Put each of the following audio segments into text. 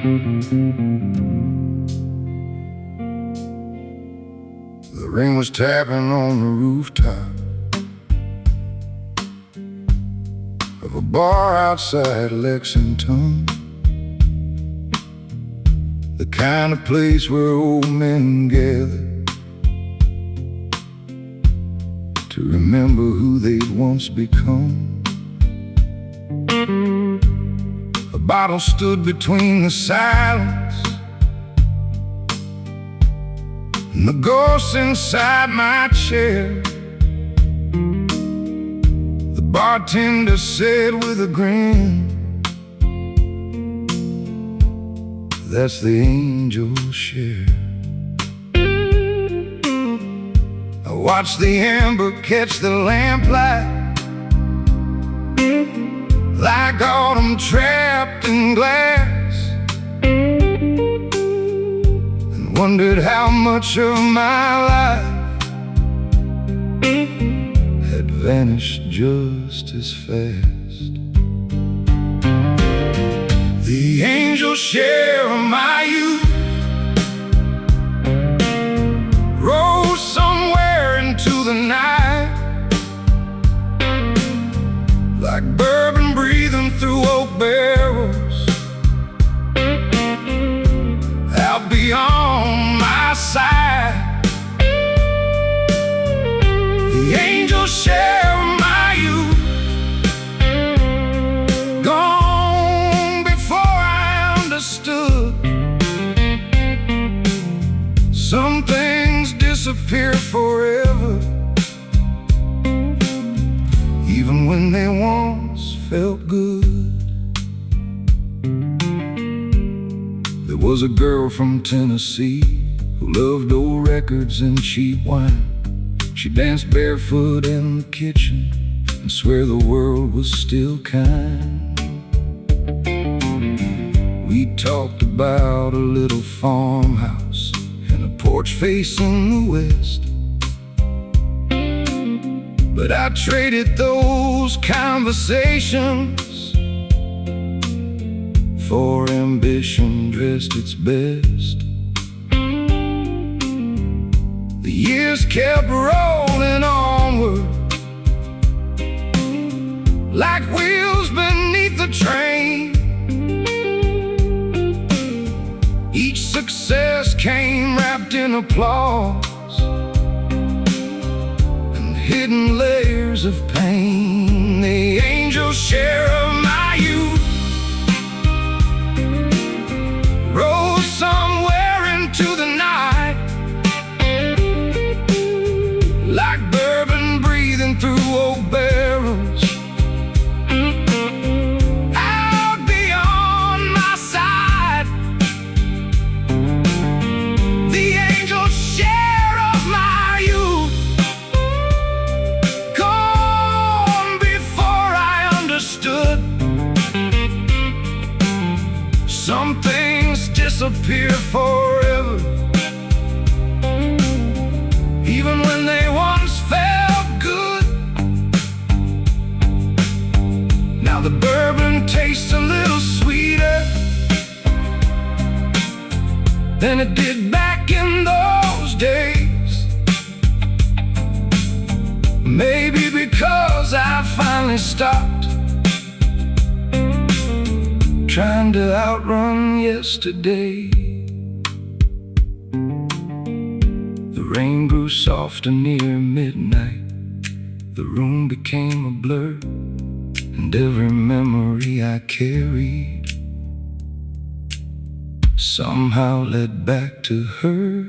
The rain was tapping on the rooftop of a bar outside Lexington, the kind of place where old men gather to remember who they'd once become. A bottle stood between the silence and the ghosts inside my chair. The bartender said with a grin, "That's the angel's share." I watched the amber catch the lamplight like autumn trapped in glass, and wondered how much of my life had vanished just as fast. The angel share of my youth rose somewhere into the night, like bourbon breathing through oak barrels, out beyond my sight. The angel share of my youth, gone before I understood. Some things disappear forever, even when they once felt good. There was a girl from Tennessee who loved old records and cheap wine. She danced barefoot in the kitchen and swore the world was still kind. We talked about a little farmhouse and a porch facing the west, but I traded those conversations for ambition dressed its best. The years kept rolling onward like wheels beneath the train. Each success came wrapped in applause and hidden layers of pain. The angel share of my youth rose somewhere into the night, like bourbon breathing through oak barrels, out beyond my sight. The angel share of my youth, gone before I understood. Some things disappear forever, even when they once felt good. Now the bourbon tastes a little sweeter than it did back in those days. Maybe because I finally stopped trying to outrun yesterday. The rain grew softer near midnight. The room became a blur, and every memory I carried somehow led back to her.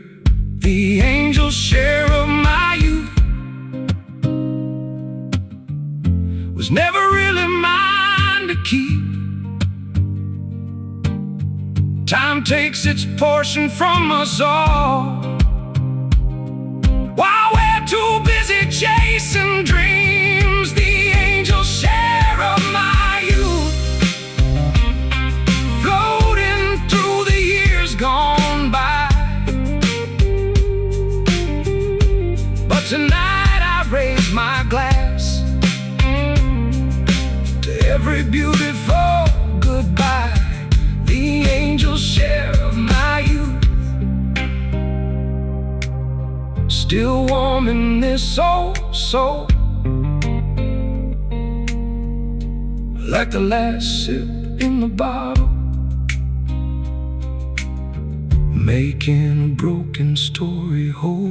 The angel share of my youth was never really mine to keep. Time takes its portion from us all, while we're too busy chasing dreams. The angel share of my youth, floating through the years gone by. But tonight I raise my glass to every beautiful goodbye. The angels still warm in this soul, like the last sip in the bottle, making a broken story whole.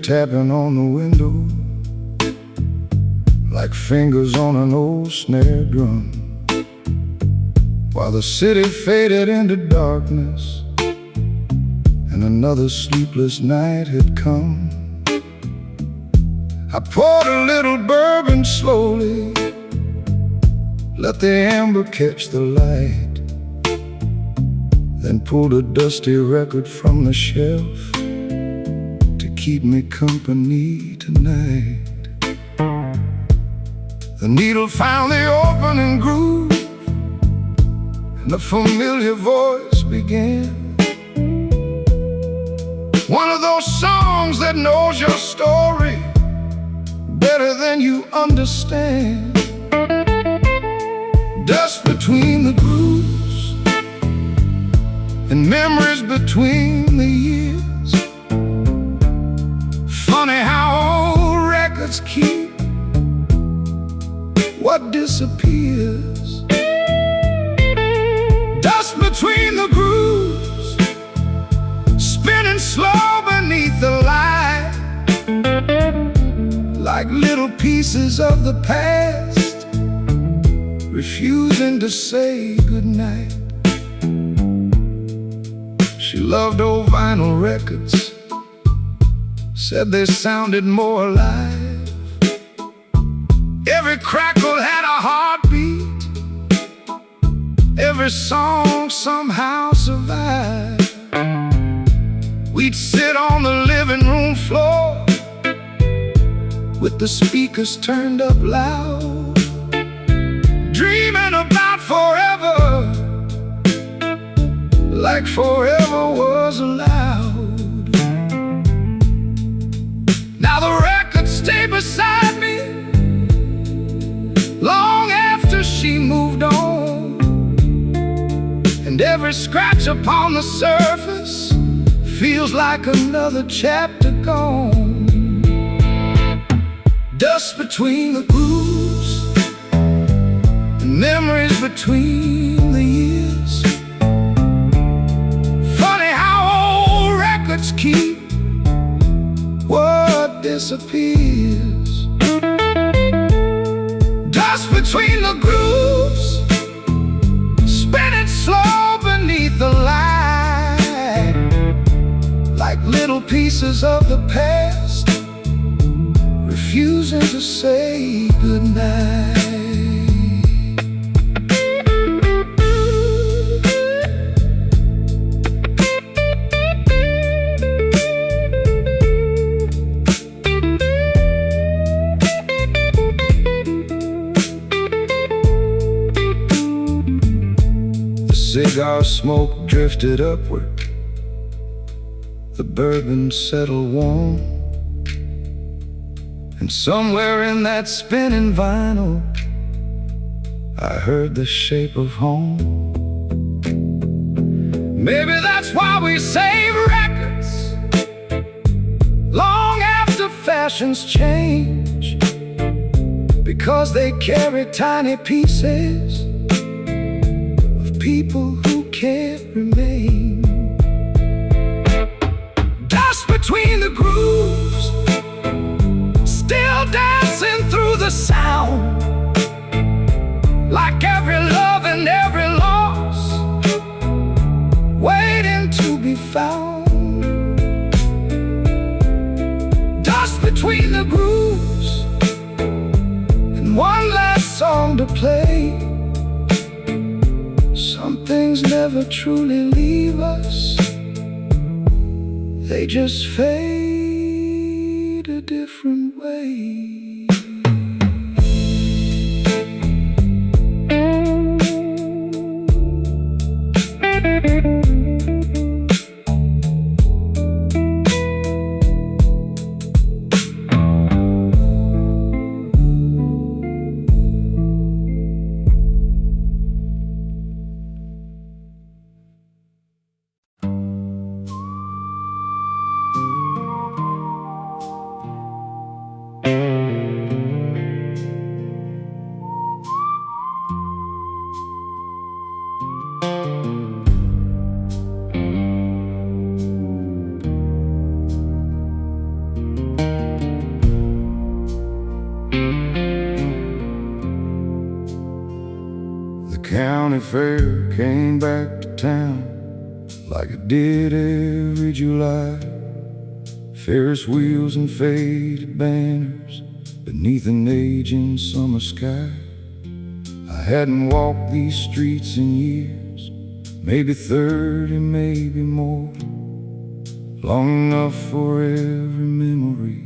Tapping on the window like fingers on an old snare drum, while the city faded into darkness and another sleepless night had come. I poured a little bourbon slowly, let the amber catch the light, then pulled a dusty record from the shelf keep me company tonight. The needle found the opening groove, and a familiar voice began. One of those songs that knows your story better than you understand. Dust between the grooves and memories between the years. Funny how old records keep what disappears. Dust between the grooves, spinning slow beneath the light, like little pieces of the past, refusing to say goodnight. She loved old vinyl records, said they sounded more alive. Every crackle had a heartbeat, every song somehow survived. We'd sit on the living room floor with the speakers turned up loud, dreaming about forever, like forever was allowed. Now the records stay beside me long after she moved on, and every scratch upon the surface feels like another chapter gone. Dust between the grooves and memories between the years. Funny how old records keep what disappears. Dust between the grooves, spinning slow beneath the light, like little pieces of the past, refusing to say goodnight. Cigar smoke drifted upward, the bourbon settled warm, and somewhere in that spinning vinyl I heard the shape of home. Maybe that's why we save records long after fashions change, because they carry tiny pieces people who can't remain. Dust between the grooves, still dancing through the sound found. Dust between the grooves, and one last song to play. Some things never truly leave us, they just fade a different way. County fair came back to town like it did every July. Ferris wheels and faded banners beneath an aging summer sky. I hadn't walked these streets in years, maybe 30, maybe more. Long enough for every memory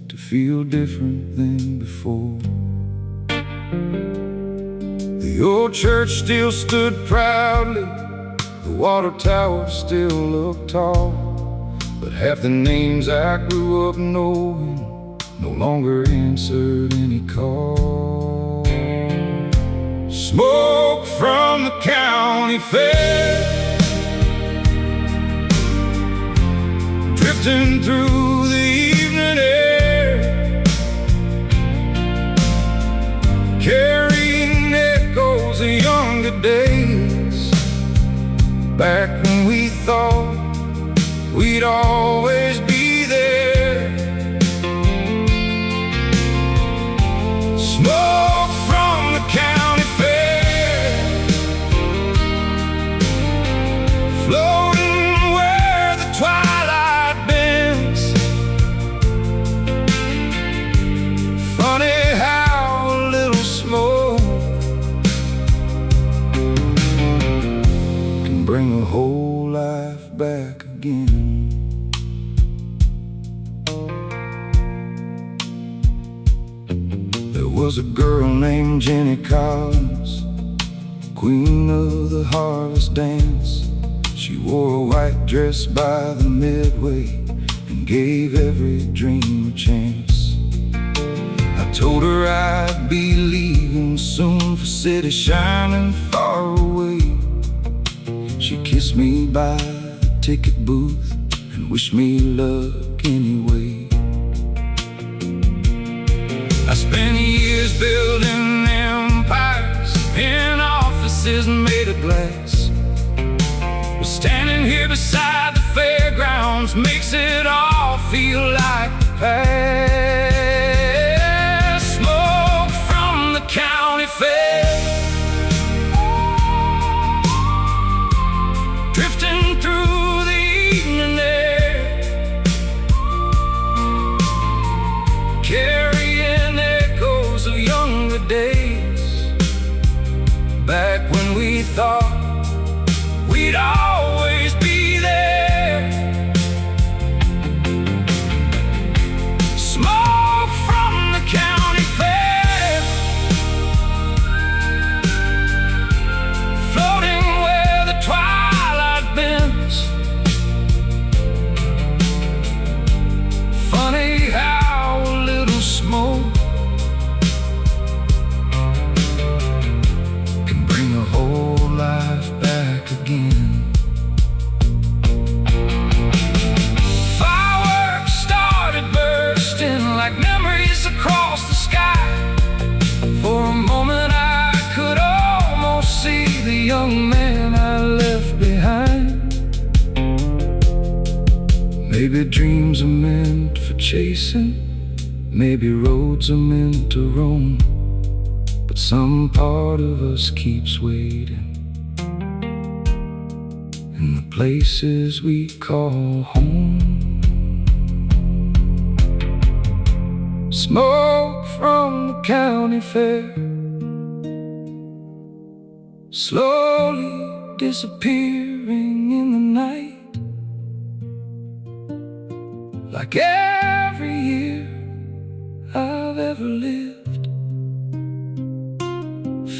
to feel different than before. The old church still stood proudly, the water tower still looked tall, but half the names I grew up knowing no longer answered any call. Smoke from the county fair, drifting through the evening air, carrying echoes of younger days, back when we thought we'd always be there. Smoke from the county fair, floating where the twilight bends. Funny how a little smoke can bring a whole life back again. There was a girl named Jenny Collins, queen of the harvest dance. She wore a white dress by the midway and gave every dream a chance. I told her I'd be leaving soon for cities shining far away. She kissed me by the ticket booth and wished me luck anyway. I spent years building empires in offices made of glass. But standing here beside the fairgrounds makes it all feel like the past. Smoke from the county fair, drifting through the evening air, carrying echoes of younger days, back when we thought we'd always be there. Smoke from the county fair, floating where the twilight bends. Funny how a little smoke can bring a whole life back again. Fireworks started bursting like memories across the sky. For a moment I could almost see the young man I left behind. Maybe dreams are meant for chasing, maybe roads are meant to roam, but some part of us keeps waiting in the places we call home. Smoke from the county fair, slowly disappearing in the night, like every year I've ever lived,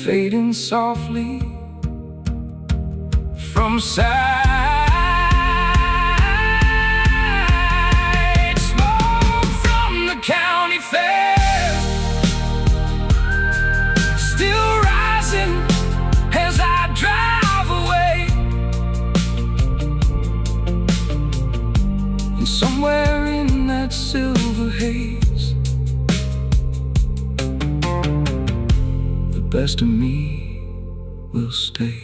fading softly from sight. Smoke from the county fair, still rising as I drive away. And somewhere in that silver haze, the best of me will stay.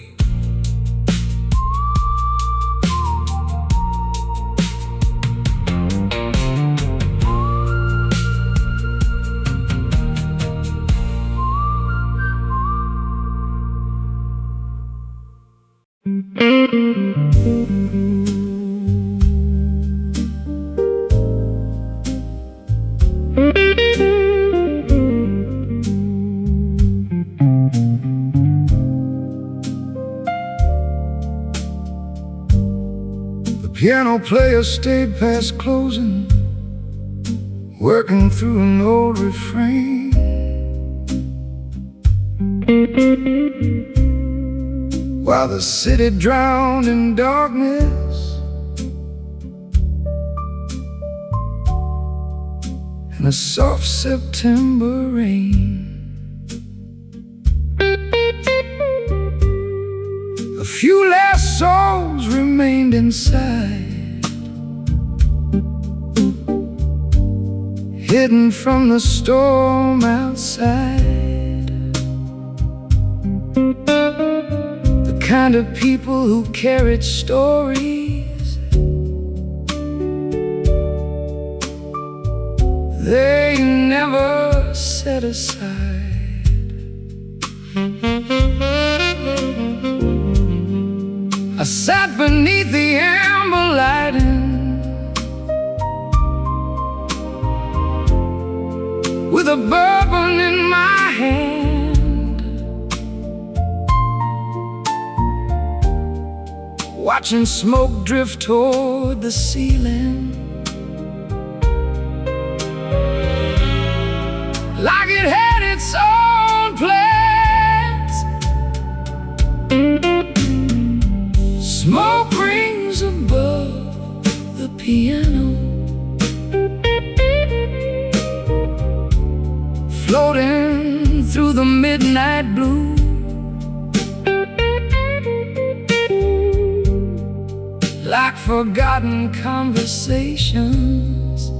The piano player stayed past closing, working through an old refrain. While the city drowned in darkness and a soft September rain. A few last souls remained inside, hidden from the storm outside. The kind of people who carried stories they never set aside. I sat beneath the amber lighting with a bourbon in my hand, watching smoke drift toward the ceiling, like it had its own plans. Smoke rings above the piano, floating through the midnight blue, like forgotten conversations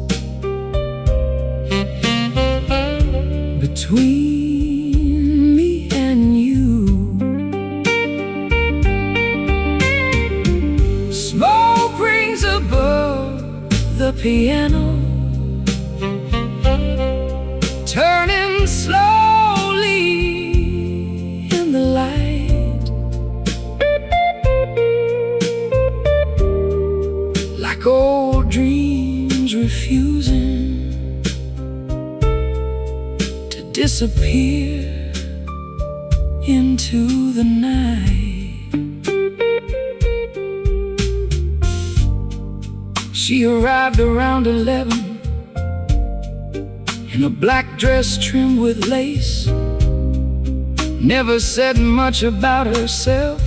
between me and you. Smoke rings above the piano, turning slowly in the light, like old dreams refusing to disappear into the night. She arrived around 11 in a black dress trimmed with lace. Never said much about herself,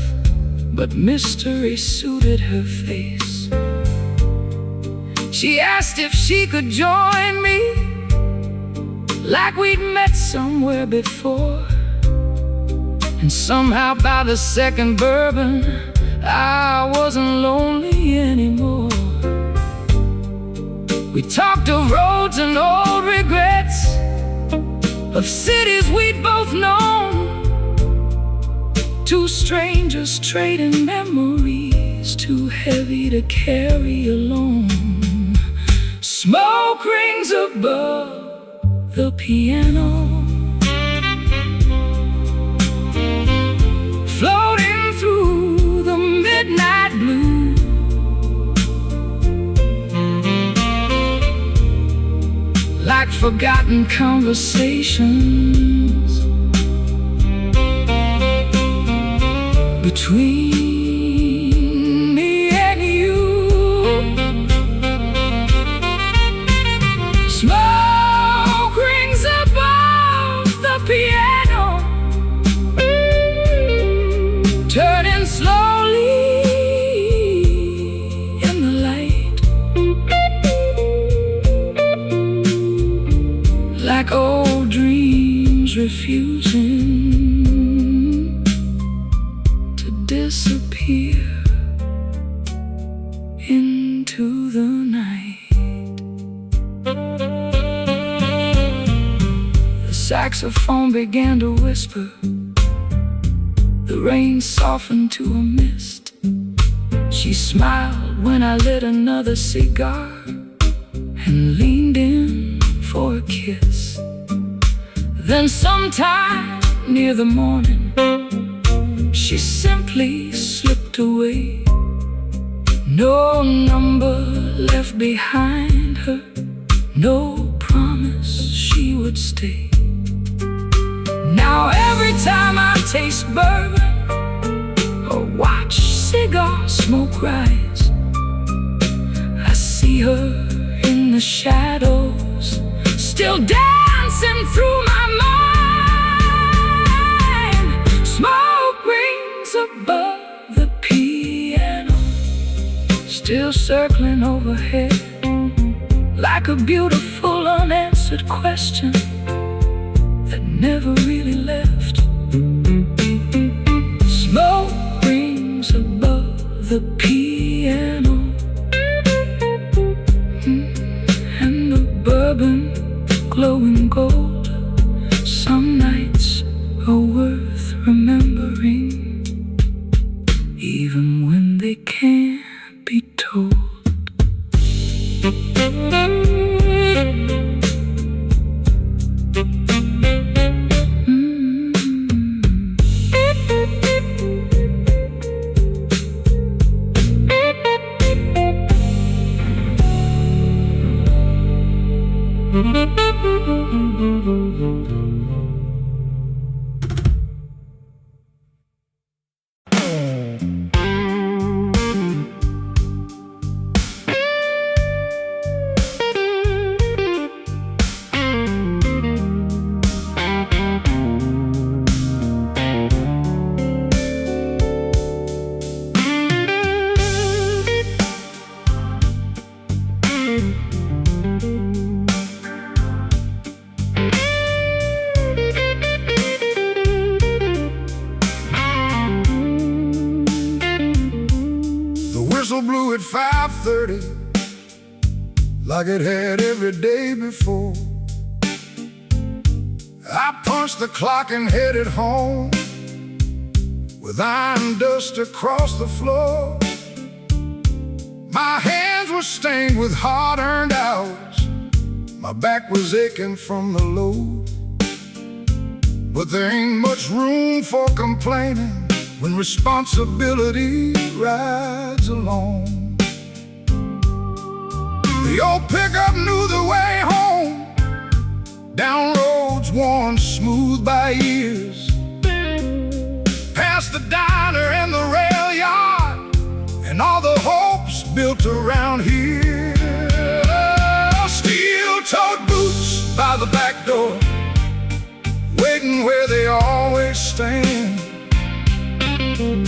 but mystery suited her face. She asked if she could join me, like we'd met somewhere before. And somehow by the second bourbon, I wasn't lonely anymore. We talked of roads and old regrets, of cities we'd both known. Two strangers trading memories, too heavy to carry alone. Smoke rings above the piano, floating through the midnight blue, forgotten conversations between me and you. Smoke rings above the piano, turning slowly in the light, like old dreams refusing to disappear into the night. The saxophone began to whisper, the rain softened to a mist. She smiled when I lit another cigar and leaned in for a kiss. Then sometime near the morning, she simply slipped away. No number left behind her, no promise she would stay. Now every time I taste bourbon or watch cigar smoke rise, I see her in the shadows, still dancing through my mind. Smoke rings above the piano, still circling overhead, like a beautiful unanswered question that never really left. Smoke rings above the piano, and the bourbon glowing gold. Some nights are worth remembering, even when they can't be told. Blew at 5:30, like it had every day before. I punched the clock and headed home, with iron dust across the floor. My hands were stained with hard-earned hours, my back was aching from the load. But there ain't much room for complaining when responsibility rides along. The old pickup knew the way home, down roads worn smooth by years, past the diner and the rail yard, and all the hopes built around here. Steel-toed boots by the back door, waiting where they always stand,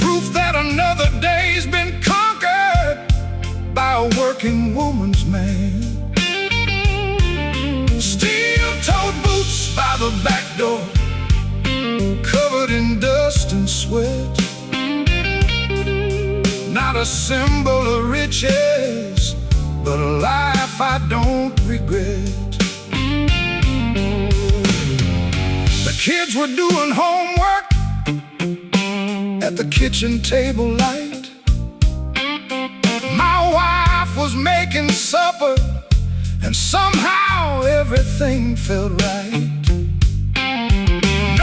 proof that another day's been conquered by a working woman's man. Steel-toed boots by the back door, covered in dust and sweat, not a symbol of riches, but a life I don't regret. The kids were doing homework at the kitchen table light. My wife was making supper, and somehow everything felt right.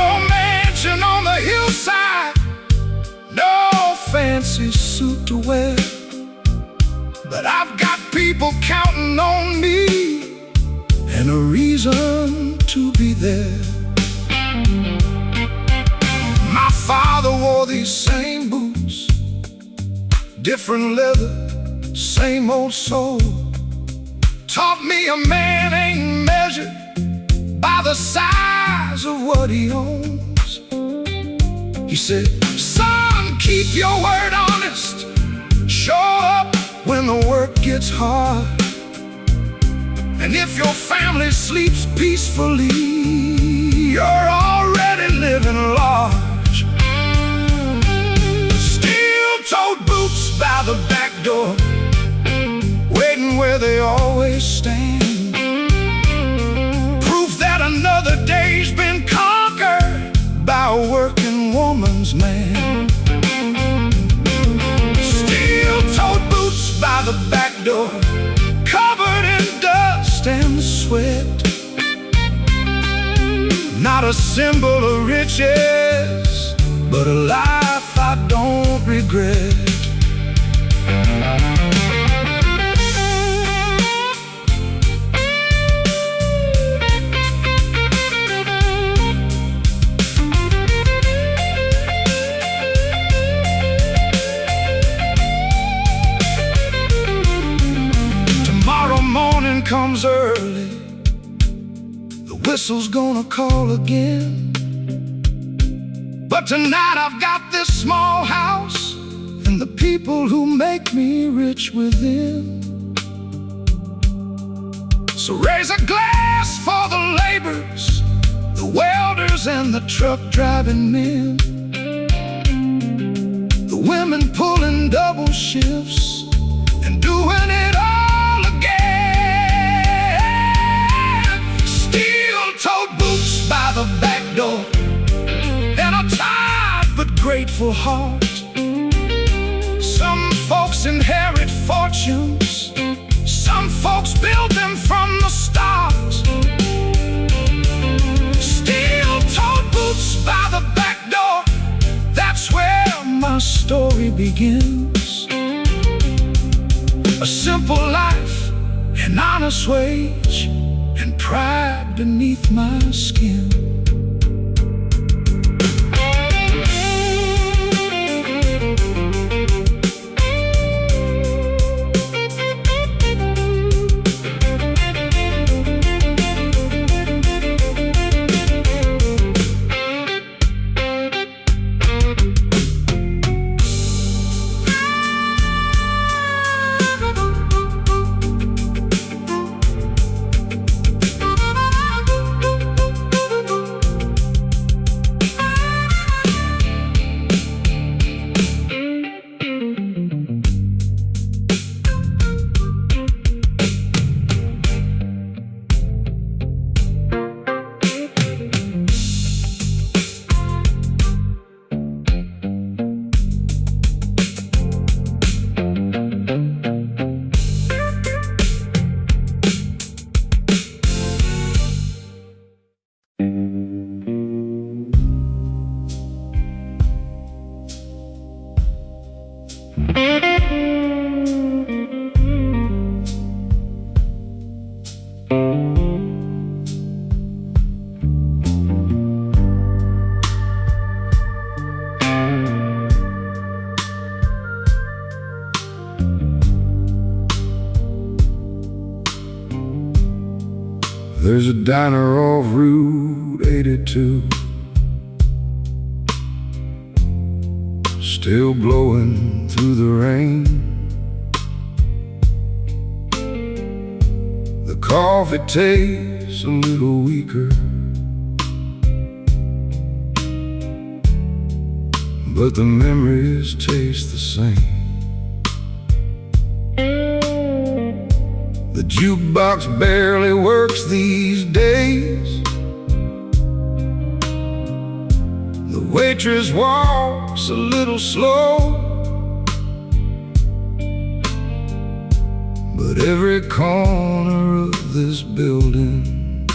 No mansion on the hillside, no fancy suit to wear, but I've got people counting on me and a reason different leather, same old soul. Taught me a man ain't measured by the size of what he owns. He said, son, keep your word honest. Show up when the work gets hard. And if your family sleeps peacefully, you're already living large. Steel-toed boots by the back door, waiting where they always stand. Proof that another day's been conquered by a working woman's man. Steel-toed boots by the back door, covered in dust and sweat. Not a symbol of riches, but a life I don't regret. Tomorrow morning comes early, the whistle's gonna call again. But tonight I've got this small house and the people who make me rich within. So raise a glass for the laborers, the welders and the truck driving men, the women pulling double shifts and doing it all again. Steel-toed boots by the back door, and a tired but grateful heart. Some folks inherit fortunes, some folks build them from the start. Steel-toed boots by the back door, that's where my story begins. A simple life, an honest wage, and pride beneath my skin. There's a diner off Route 82, still blowing through the rain. The coffee tastes a little weaker, but the memories taste the same. The jukebox barely works these days. The waitress walks a little slow, but every corner of this building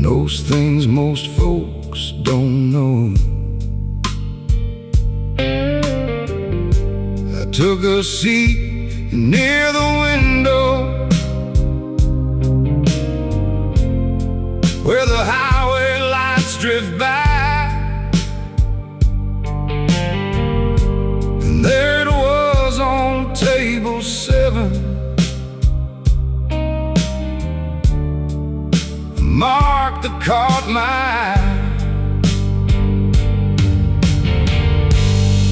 knows things most folks don't know. I took a seat near the window where the highway lights drift by. spark that caught my eye.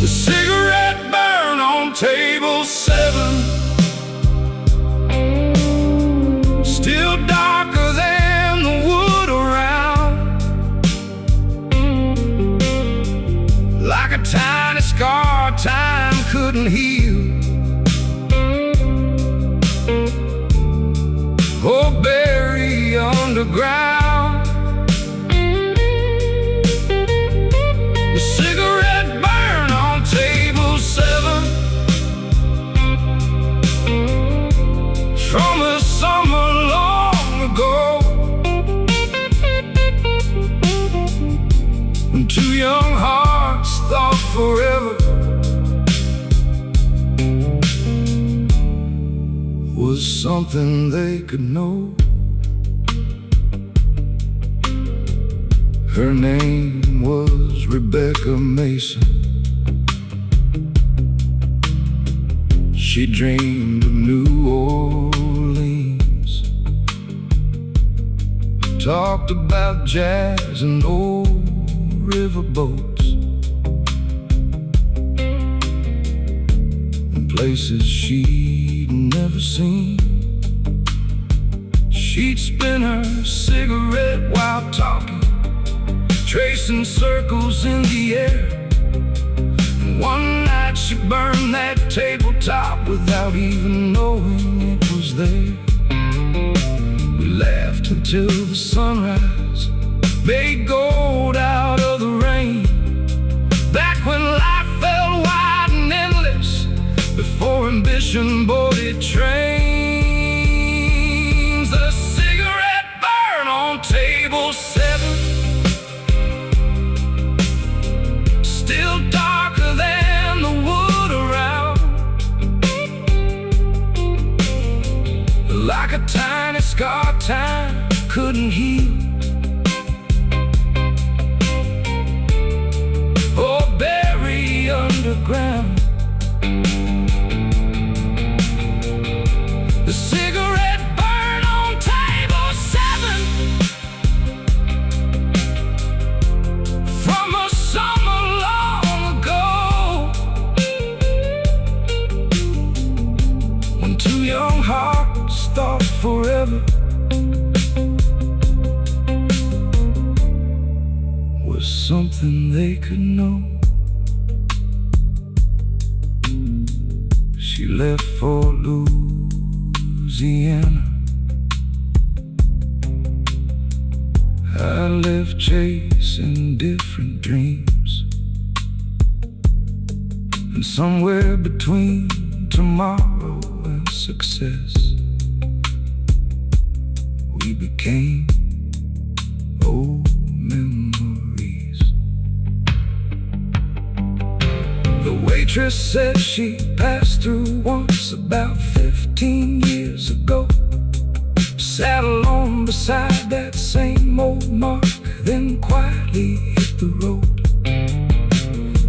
The cigarette burn on table 7, still darker than the wood around, like a tiny scar time couldn't heal. Oh, bury underground. The cigarette burn on table 7, from a summer long ago, when two young hearts thought forever was something they could know. Her name was Rebecca Mason. She dreamed of New Orleans, talked about jazz and old riverboats, and places she'd never seen. She'd spin her cigarette while talking, tracing circles in the air. And one night she burned that tabletop without even knowing it was there. We laughed until the sunrise, made gold out of the rain, back when life felt wide and endless, before ambition boarded trains. The cigarette burn on table 7, still darker than the wood around, like a tiny scar time couldn't heal. Or bury underground. The cigarette burn on table 7, from a summer long ago, when two young hearts thought forever was something they could know. She left for Louisiana. I left chasing different dreams, and somewhere between tomorrow and success, we became old memories. The waitress said she passed through once about 15 years ago, sat alone beside that same old mark, then quietly hit the road.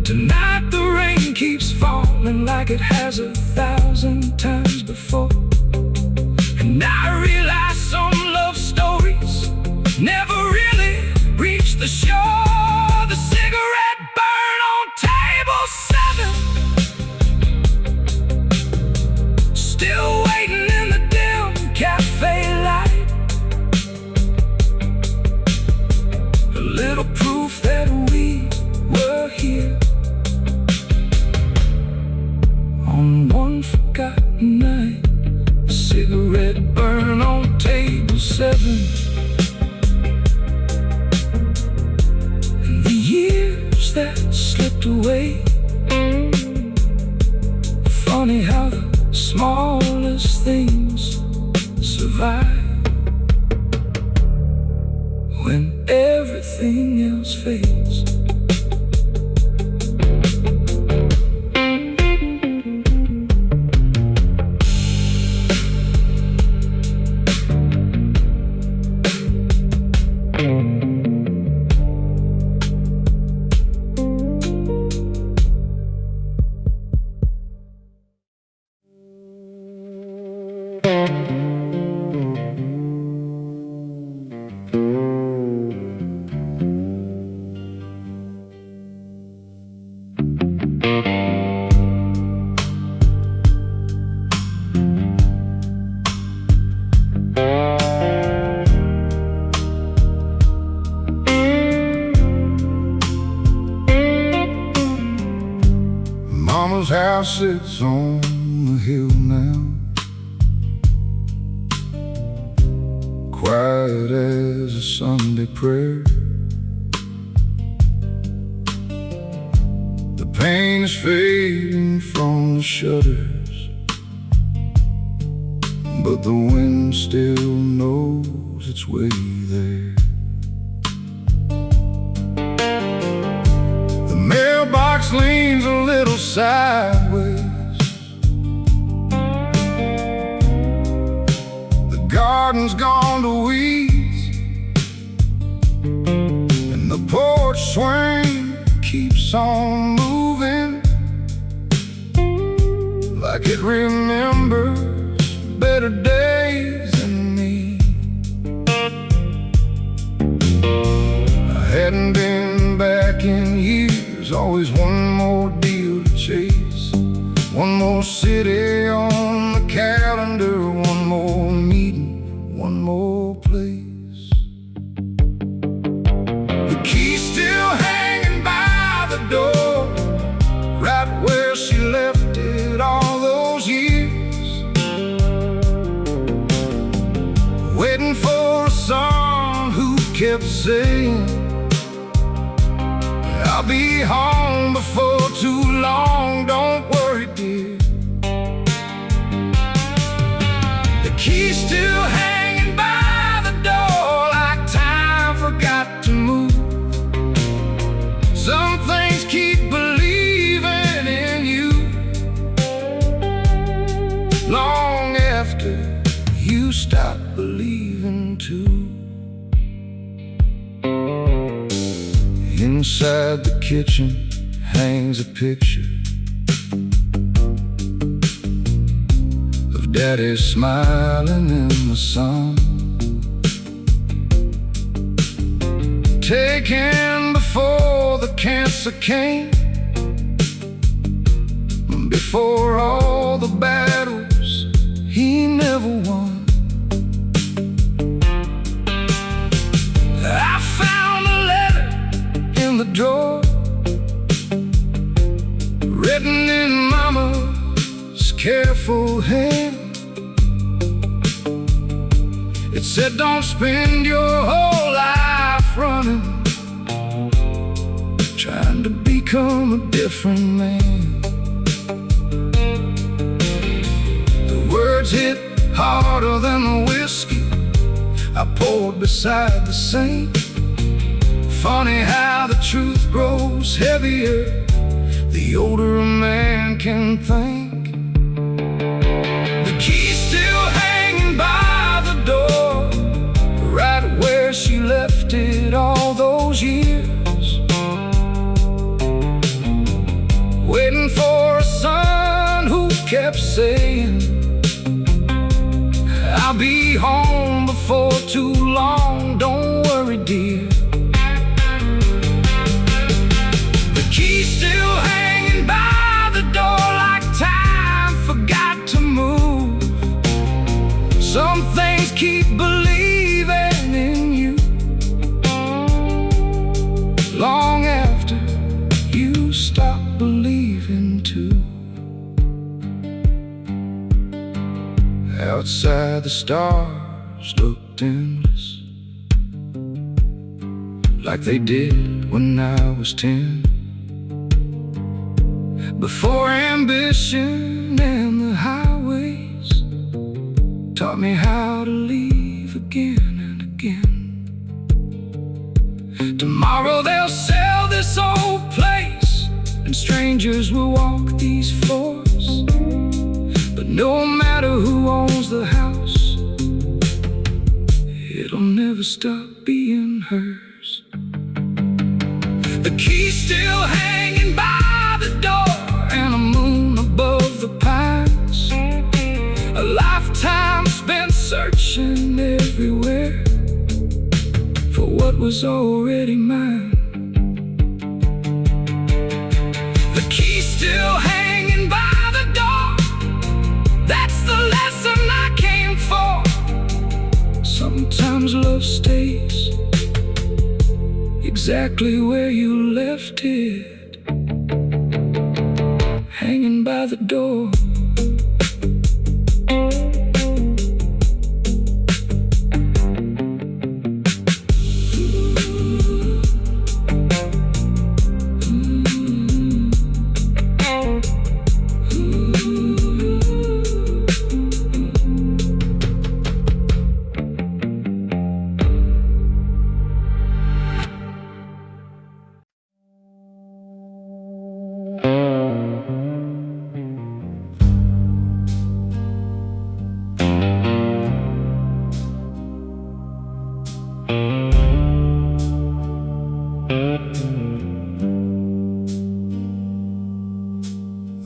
Tonight the rain keeps falling like it has 1,000 times before, and I realize some love stories never really reach the shore. The cigarette burn on table 7, still waiting in the dim cafe light, a little proof that we were here on one forgotten night. Cigarette burn on table 7, and the years that slipped away. Funny how the smallest things survive when everything else fades. Mama's house sits on the hill now, quiet as a Sunday prayer. The pain is fading from the shutters, but the wind still knows its way there. The mailbox leans a little sideways, the garden's gone to weeds, and the porch swing keeps on moving like it remembers better days than me. I hadn't been back in years, always one more deal to chase, one more city on the calendar, one more meeting, one more place. The key's still hanging by the door, right where she left it all those years, waiting for a son who kept saying, I'll be home before too long, don't worry dear. The key's still hanging by the door, like time forgot to move. Some things keep believing in you long after you stop believing too. Inside the kitchen hangs a picture of Daddy smiling in the sun, taken before the cancer came, before all the battles he never won. I found a letter in the drawer, written in Mama's careful hand. It said, don't spend your whole life running, trying to become a different man. The words hit harder than the whiskey I poured beside the saint. Funny how the truth grows heavier the older a man can think. The key's still hanging by the door, right where she left it all those years, waiting for a son who kept saying, I'll be home before too long, don't worry dear. The key's still hanging by the door, like time forgot to move. Some things keep believing in you long after you stop believing too. Outside the stars looked endless, like they did when I was 10, before ambition and the highways taught me how to leave again and again. Tomorrow they'll sell this old place, and strangers will walk these floors, but no matter who owns the house, it'll never stop being hers. The key's still hanging by the door, and a moon above the pines, a lifetime spent searching everywhere for what was already mine. The key's still hanging by the door, that's the lesson I came for. Sometimes love stays exactly where you left it, hanging by the door.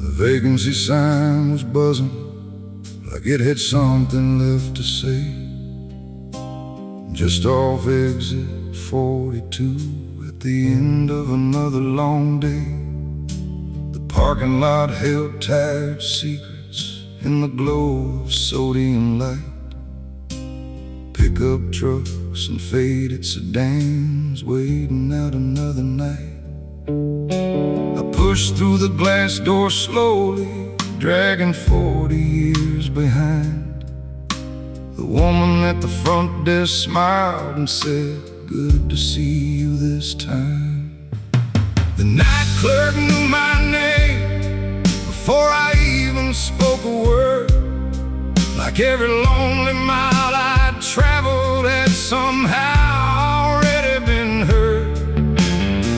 The vacancy sign was buzzing like it had something left to say. Just off exit 42 at the end of another long day. The parking lot held tired secrets in the glow of sodium light. Pickup trucks and faded sedans waiting out another night. I pushed through the glass door slowly, dragging 40 years behind. The woman at the front desk smiled and said, "Good to see you this time." The night clerk knew my name before I even spoke a word. Like every lonely mile I'd traveled had somehow already been heard.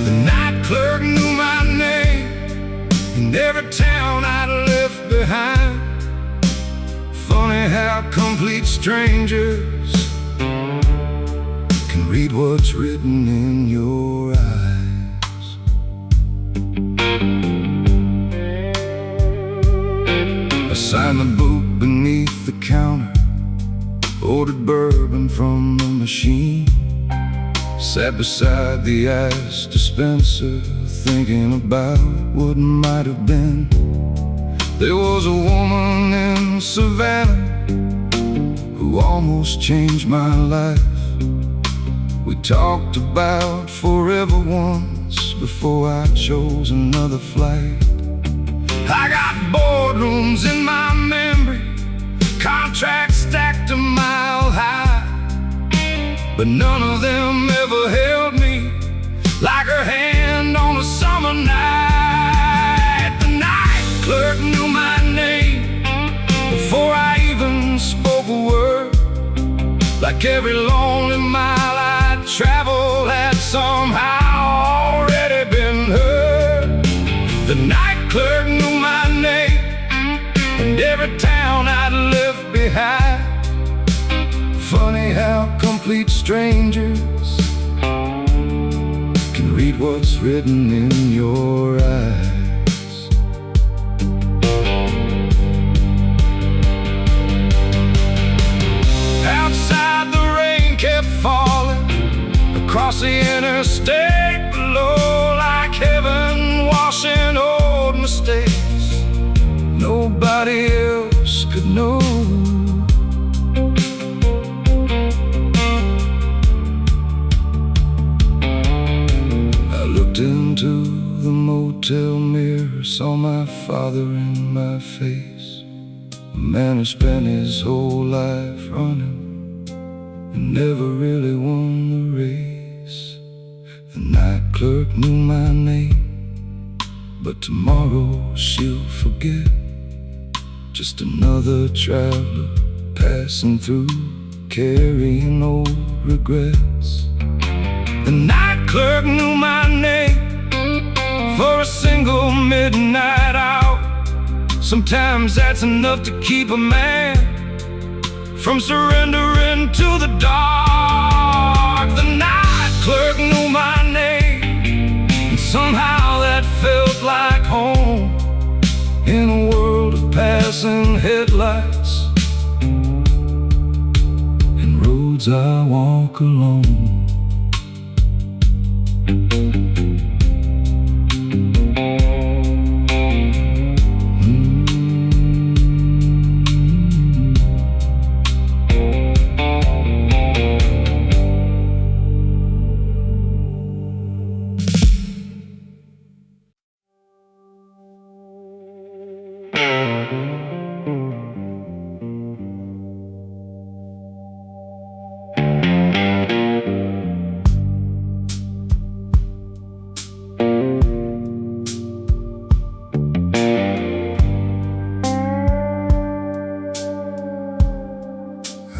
The night clerk knew my name in every town I'd left behind. Funny how complete strangers can read what's written in your eyes. I signed the book beneath the counter, ordered bourbon from the machine, sat beside the ice dispenser, thinking about what might have been. There was a woman in Savannah who almost changed my life. We talked about forever once before I chose another flight. I got boardrooms in my memory, contracts stacked a mile high, but none of them ever held me like her hand on a summer night. The night clerk knew my name before I even spoke a word. Like every lonely mile I'd traveled had somehow already been heard. The night clerk knew my name and every town I'd left behind. Funny how complete strangers can read what's written in your eyes. Outside the rain kept falling across the interstate below, like heaven washing old mistakes nobody else could know. I looked into the motel mirror, saw my father in my face, a man who spent his whole life running and never really won the race. The night clerk knew my name, but tomorrow she'll forget. Just another traveler passing through, carrying old regrets. The night clerk knew my name for a single midnight out. Sometimes that's enough to keep a man from surrendering to the dark. The night clerk knew my name, and somehow that felt like home in a world of passing headlights and roads I walk alone.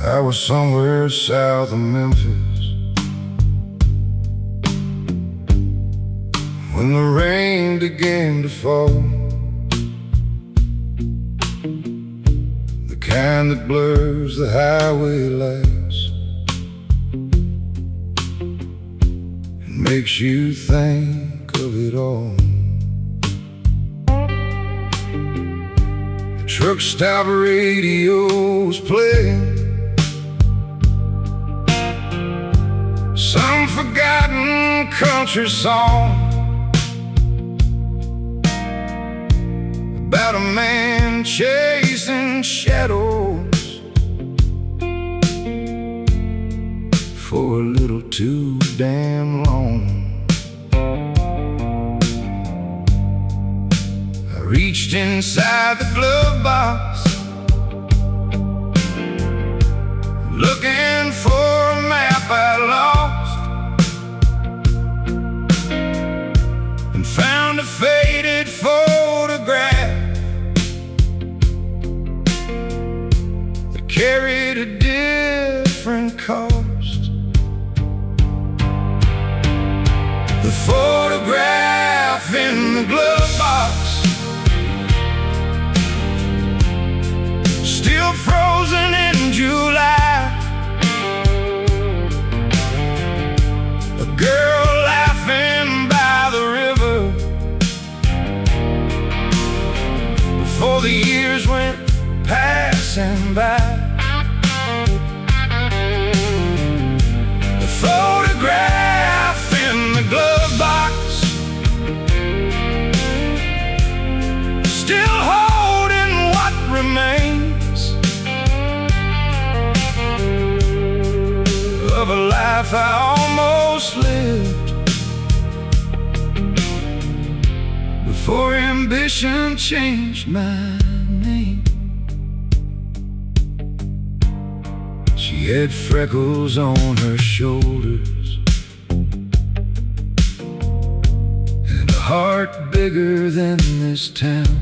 I was somewhere south of Memphis when the rain began to fall, the kind that blurs the highway lights and makes you think of it all. The truck stop radio was playing some forgotten country song about a man chasing shadows for a little too damn long. I reached inside the glove box looking for a map I lost, and found a faded photograph that carried a different cost. The photograph in the glove box, still frozen in July. A girl laughing by the river before the years went passing by. The photograph in the glove box, still holding what remains of a life I almost lived before ambition changed my name. She had freckles on her shoulders and a heart bigger than this town.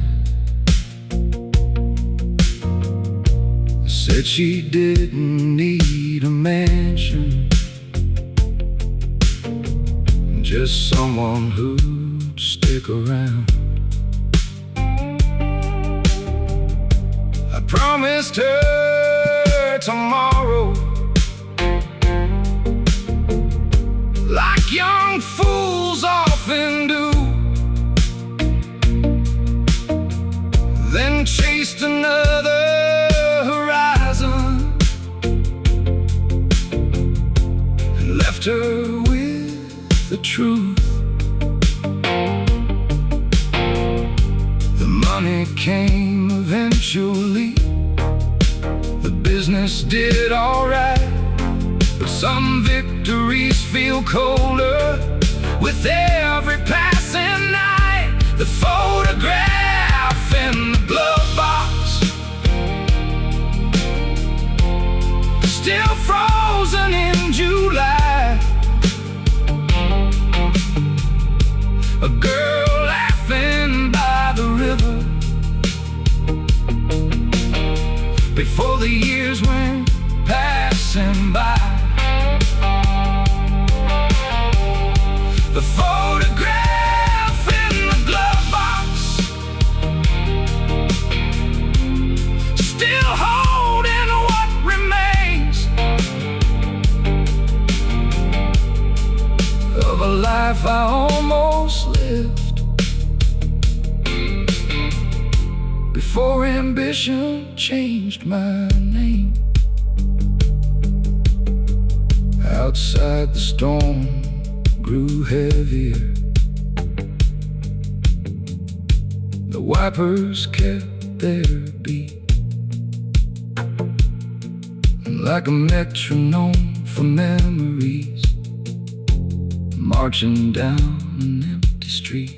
Said she didn't need a mansion, just someone who'd stick around. I promised her tomorrow, like young fools often do, then chased another horizon and left her with the truth. The money came eventually, the business did alright, but some victories feel colder with every passing night. The photograph in the glove box, still frozen in July. A girl laughing by the river before the years went passing by. The photograph in the glove box, still holding what remains of a life I almost lived before ambition changed my name. Outside the storm grew heavier, the wipers kept their beat, and like a metronome for memories, marching down an empty street.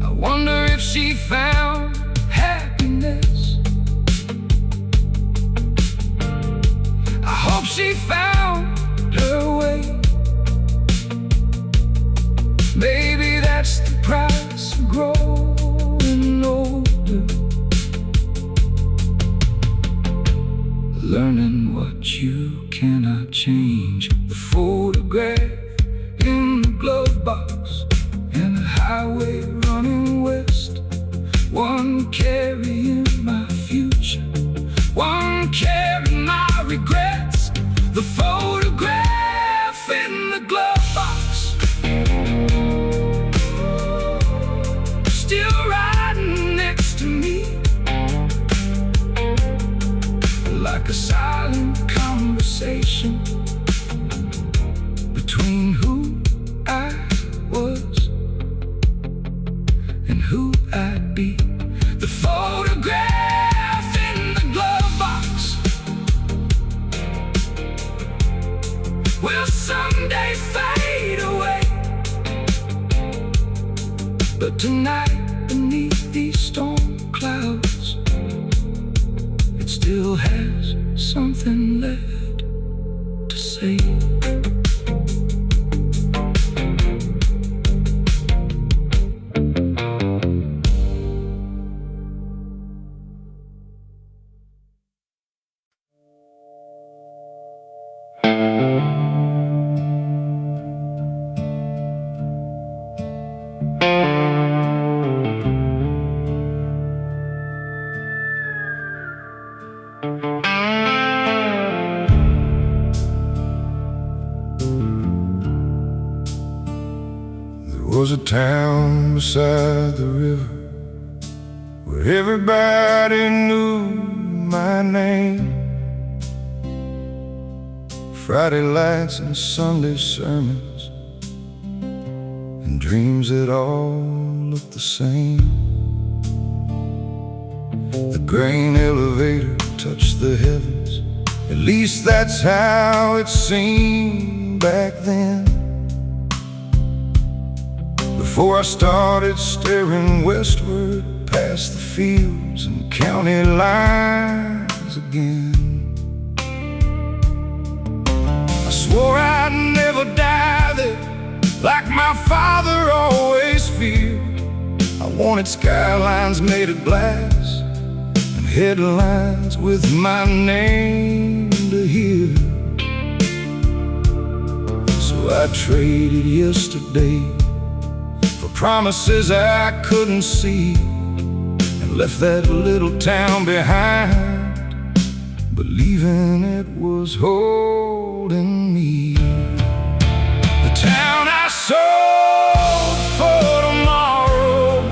I wonder if she found happiness. I hope she found her way. Maybe that's the price of growing older. learning what you cannot change. The photograph in the glove box, and a highway running west. One carrying my future, one carrying my regrets. The photograph in the glove box, still riding next to me, like a silent conversation between who I was and who I'd be. The photograph in the glove box will someday fade away, but tonight beneath these storm clouds, it still has something left to say. There was a town beside the river where everybody knew my name. Friday lights and Sunday sermons, and dreams that all looked the same. The grain elevator touched the heavens, at least that's how it seemed back then. Before I started staring westward past the fields and county lines again, I swore I'd never die there, like my father always feared. I wanted skylines made of glass and headlines with my name to hear. So I traded yesterday for promises I couldn't see, and left that little town behind, believing it was holding me. The town I sold for tomorrow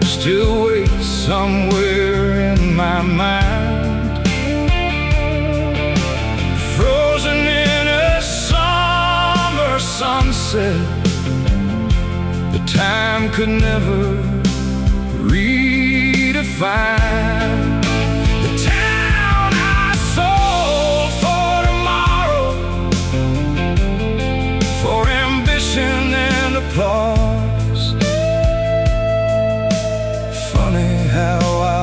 still waits somewhere in my mind, frozen in a summer sunset. The time could never redefine. The town I sold for tomorrow, for ambition and applause. Funny how I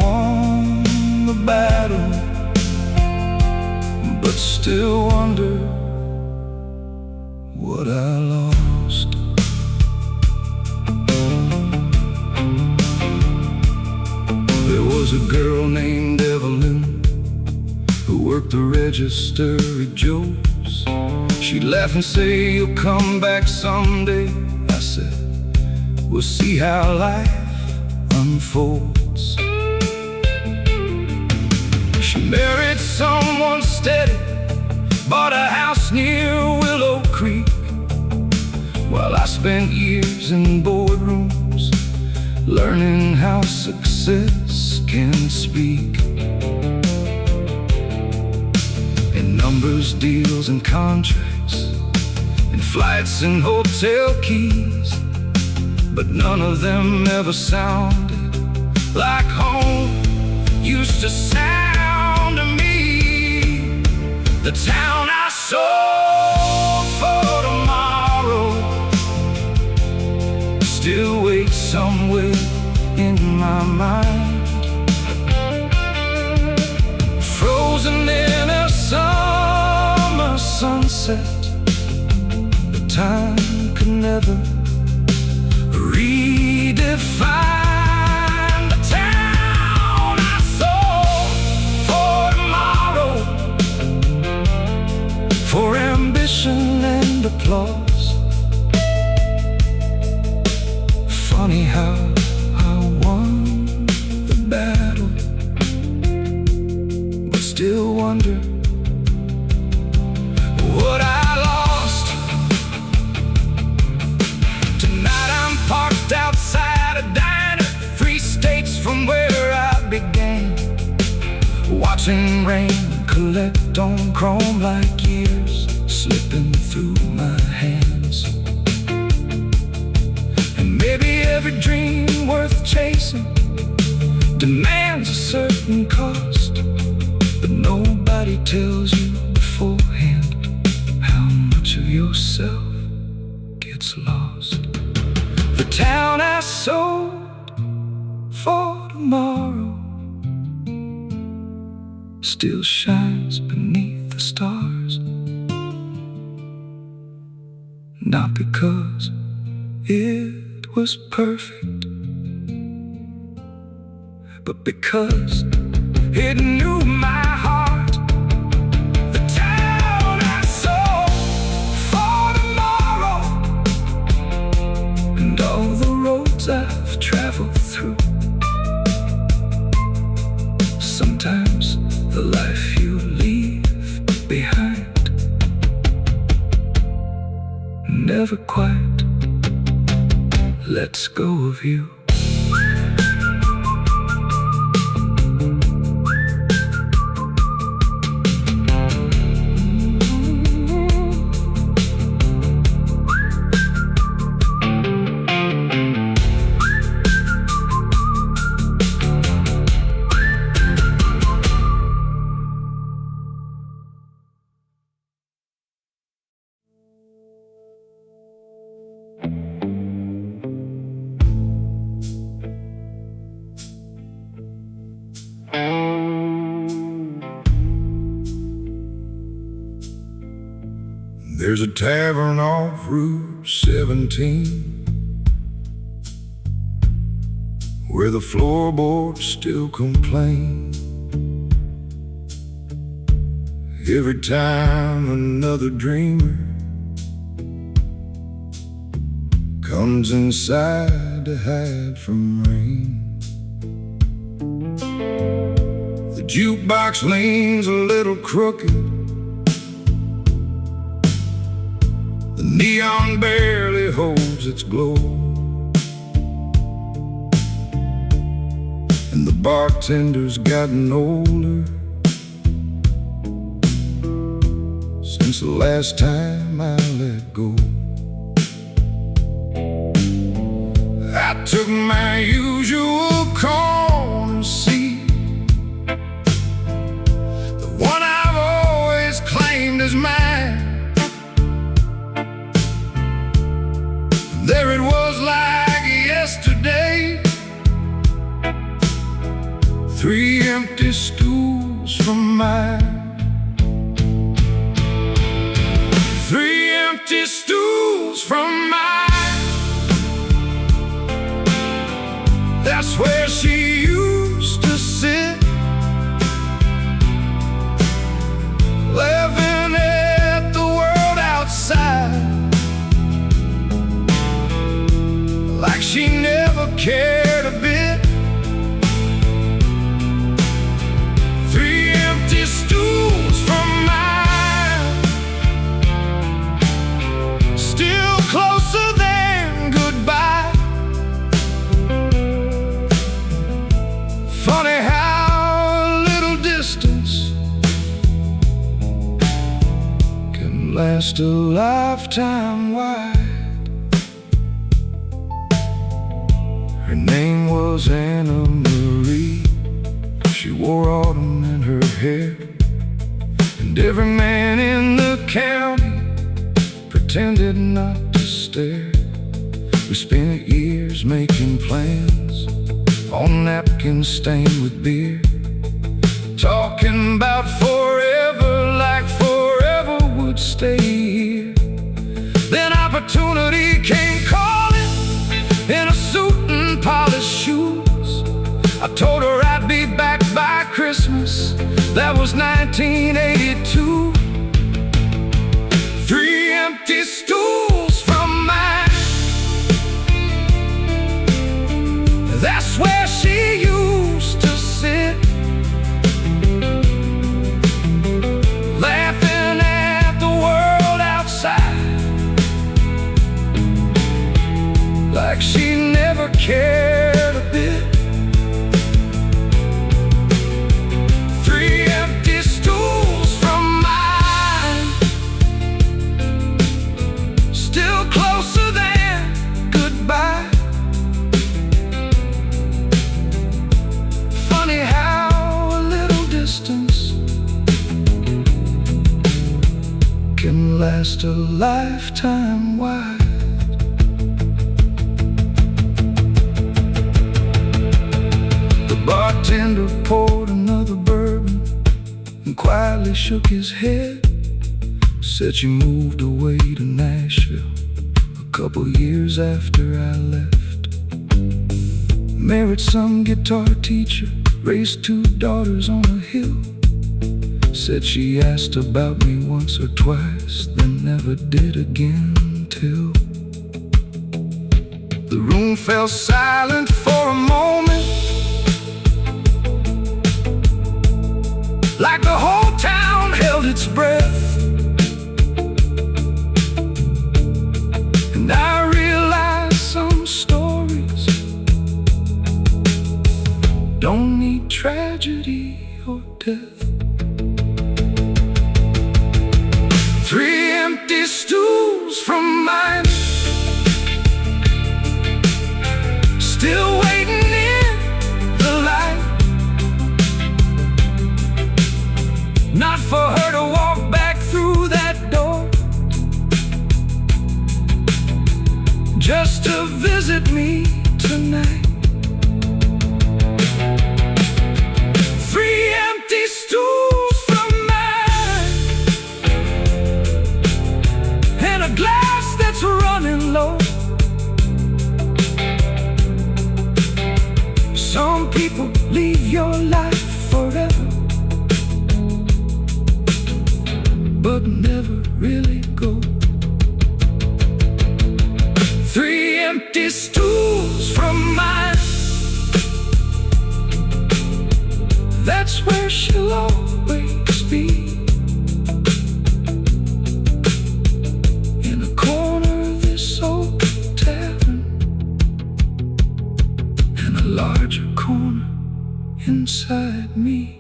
won the battle, but still wonder what I lost. There was a girl named Evelyn who worked the register at Joe's. She'd laugh and say, "You'll come back someday." I said, "We'll see how life unfolds." She married someone steady, bought a house near Willow Creek, while I spent years in boardrooms learning how success can speak. In numbers, deals, and contracts, in flights and hotel keys, but none of them ever sounded like home used to sound to me. The town I sold for tomorrow still waits somewhere in my mind, frozen in a summer sunset. The time could never redefine. The town I sold for applause. Funny how I won the battle, but still wonder what I lost. Tonight I'm parked outside a diner, 3 states from where I began, watching rain collect on chrome like years slipping through my hands. And maybe every dream worth chasing demands a certain cost, but nobody tells you beforehand how much of yourself gets lost. The town I sold for tomorrow still shines beneath the stars, not because it was perfect, but because it knew my heart. The town I sold for tomorrow, and all the roads I've traveled through. Sometimes the life you leave behind never quite lets go of you. There's a tavern off Route 17 where the floorboards still complain every time another dreamer comes inside to hide from rain. The jukebox leans a little crooked, the neon barely holds its glow, and the bartender's gotten older since the last time I let go. I took my usual corner seat, the one I've always claimed as mine. There it was like yesterday, 3 empty stools from mine. 3 empty stools from mine. That's where she used to sit, laughing at the world outside, like she never cared a bit. 3 empty stools from mine, still closer than goodbye. Funny how a little distance can last a lifetime wide. Her name was Anna Marie. She wore autumn in her hair, and every man in the county pretended not to stare. We spent years making plans on napkins stained with beer, talking about forever like forever would stay here. Then opportunity came calling in a suit and polished shoes. I told her I'd be back by Christmas. That was 1982. 3 empty stools last a lifetime wide. The bartender poured another bourbon and quietly shook his head. Said she moved away to Nashville a couple years after I left. Married some guitar teacher, raised 2 daughters on a hill. Said she asked about me once or twice, then never did again till the room fell silent for a moment, like the whole town held its breath. And I realized some stories don't need tragedy or death. 3 empty stools from mine, still waiting in the light. Not for her to walk back through that door, just to visit me tonight. 3 empty stools from mine, and a glass that's running low. Some people leave your life forever, but never really go. 3 empty stools from mine, that's where she'll always be, in a corner of this old tavern, and a larger corner inside me.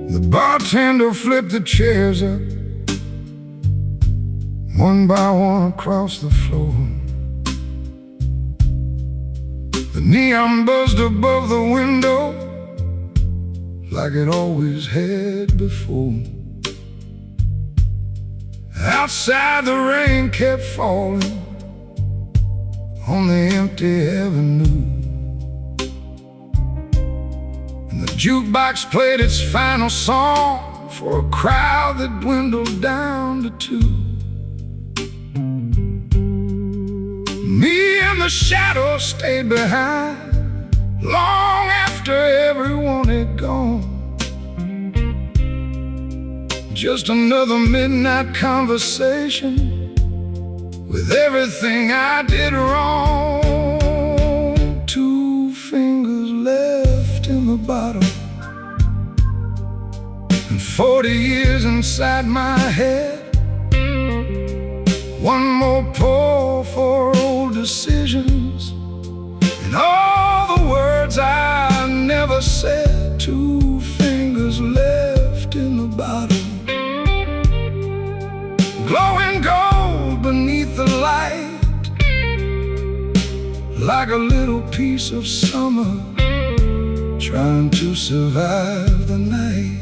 The bartender flipped the chairs up, one by one across the floor. The neon buzzed above the window like it always had before. Outside the rain kept falling on the empty avenue, and the jukebox played its final song for a crowd that dwindled down to 2. Me and the shadows stayed behind long after everyone had gone. Just another midnight conversation with everything I did wrong. 2 fingers left in the bottle, and 40 years inside my head. One more pour for old decisions and all the words I never said. 2 fingers left in the bottle, glowing gold beneath the light, like a little piece of summer trying to survive the night.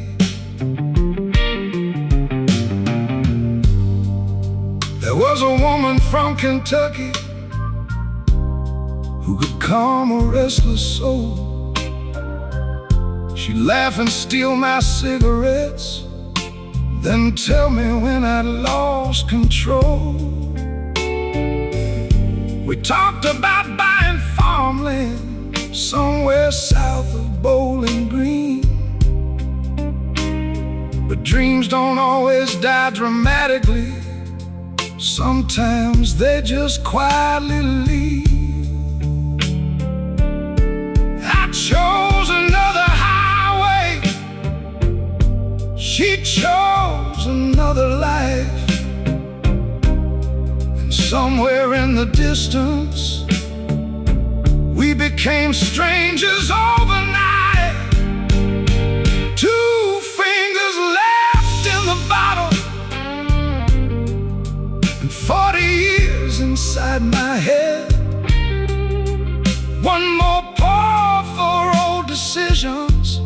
There was a woman from Kentucky who could calm a restless soul. She'd laugh and steal my cigarettes, then tell me when I'd lost control. We talked about buying farmland somewhere south of Bowling Green, but dreams don't always die dramatically. Sometimes they just quietly leave. I chose another highway. She chose another life. And somewhere in the distance, we became strangers overnight. 2 fingers left in the bottle, and 40 years inside my head. One more pour for old decisions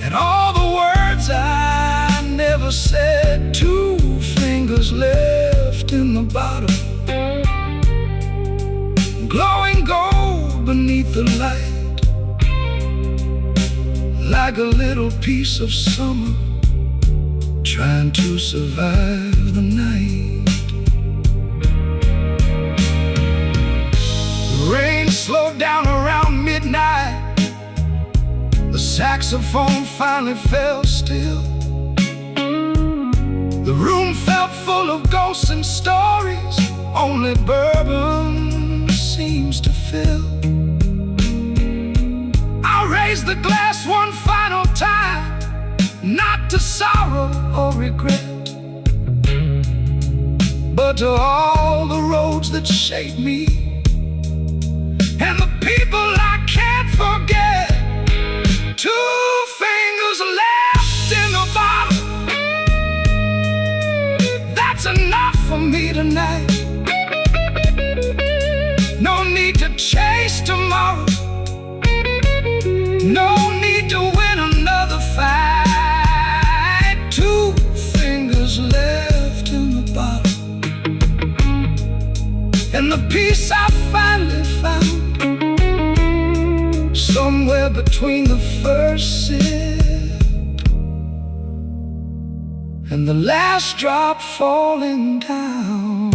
and all the words I never said. 2 fingers left in the bottle, glowing gold beneath the light, like a little piece of summer trying to survive the night. The rain slowed down around midnight. The saxophone finally fell still. The room felt full of ghosts and stories only bourbon seems to fill. I'll raise the glass one final time, not to sorrow or regret, but to all the roads that shaped me and the people I can't forget. 2 fingers left in the bottle, that's enough for me tonight. No need to chase tomorrow, no need to win another fight. 2 fingers left in the bottle, and the peace I finally found somewhere between the first sip and the last drop falling down.